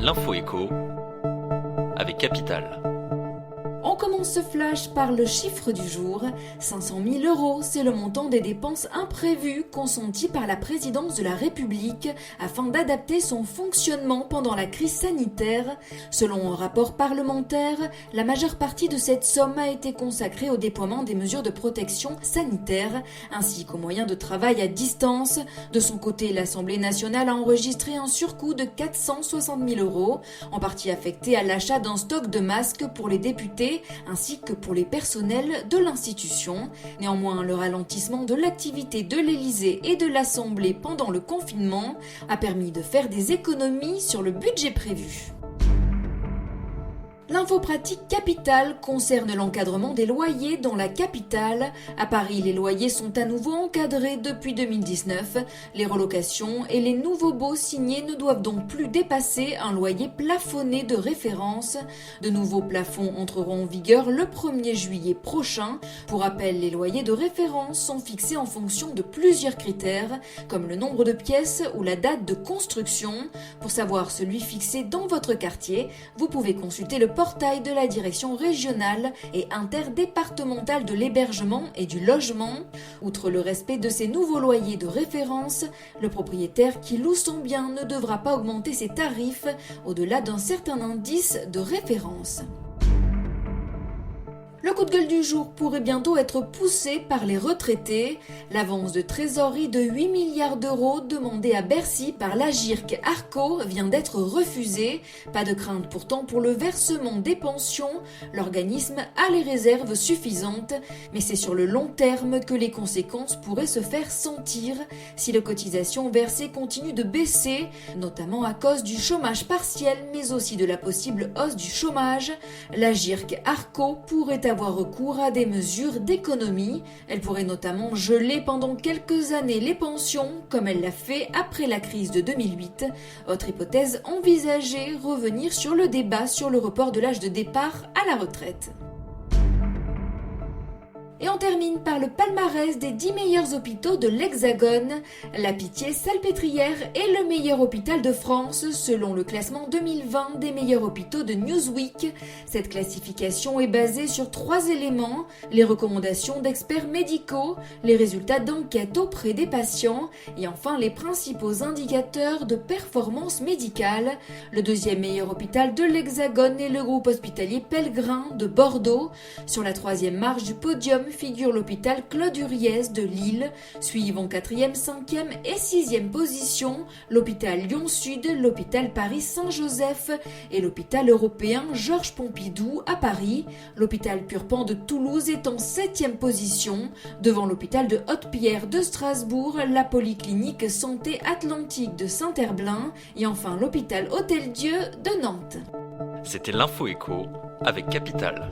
L'info écho avec Capital. On commence ce flash par le chiffre du jour. 500 000 €, c'est le montant des dépenses imprévues consenties par la présidence de la République afin d'adapter son fonctionnement pendant la crise sanitaire. Selon un rapport parlementaire, la majeure partie de cette somme a été consacrée au déploiement des mesures de protection sanitaire ainsi qu'aux moyens de travail à distance. De son côté, l'Assemblée nationale a enregistré un surcoût de 460 000 €, en partie affecté à l'achat d'un stock de masques pour les députés ainsi que pour les personnels de l'institution. Néanmoins, le ralentissement de l'activité de l'Élysée et de l'Assemblée pendant le confinement a permis de faire des économies sur le budget prévu. L'info pratique Capital concerne l'encadrement des loyers dans la capitale. À Paris, les loyers sont à nouveau encadrés depuis 2019. Les relocations et les nouveaux baux signés ne doivent donc plus dépasser un loyer plafonné de référence. De nouveaux plafonds entreront en vigueur le 1er juillet prochain. Pour rappel, les loyers de référence sont fixés en fonction de plusieurs critères, comme le nombre de pièces ou la date de construction. Pour savoir celui fixé dans votre quartier, vous pouvez consulter le portail de la direction régionale et interdépartementale de l'hébergement et du logement. Outre le respect de ces nouveaux loyers de référence, le propriétaire qui loue son bien ne devra pas augmenter ses tarifs au-delà d'un certain indice de référence. Le coup de gueule du jour pourrait bientôt être poussé par les retraités. L'avance de trésorerie de 8 milliards d'euros demandée à Bercy par l'Agirc Arco vient d'être refusée. Pas de crainte pourtant pour le versement des pensions. L'organisme a les réserves suffisantes. Mais c'est sur le long terme que les conséquences pourraient se faire sentir si les cotisations versées continuent de baisser, notamment à cause du chômage partiel, mais aussi de la possible hausse du chômage. L'Agirc Arco pourrait avoir recours à des mesures d'économie. Elle pourrait notamment geler pendant quelques années les pensions, comme elle l'a fait après la crise de 2008. Autre hypothèse envisagée, revenir sur le débat sur le report de l'âge de départ à la retraite. Et on termine par le palmarès des 10 meilleurs hôpitaux de l'Hexagone. La Pitié-Salpêtrière est le meilleur hôpital de France selon le classement 2020 des meilleurs hôpitaux de Newsweek. Cette classification est basée sur 3 éléments: les recommandations d'experts médicaux, les résultats d'enquête auprès des patients et enfin les principaux indicateurs de performance médicale. Le deuxième meilleur hôpital de l'Hexagone est le groupe hospitalier Pellegrin de Bordeaux. Sur la 3e marche du podium figure l'hôpital Claude Huriez de Lille, suivent en 4e, 5e et 6e position l'hôpital Lyon-Sud, l'hôpital Paris-Saint-Joseph et l'hôpital européen Georges Pompidou à Paris. L'hôpital Purpan de Toulouse est en 7e position, devant l'hôpital de Haute-Pierre de Strasbourg, la polyclinique Santé Atlantique de Saint-Herblain et enfin l'hôpital Hôtel-Dieu de Nantes. C'était l'info écho avec Capital.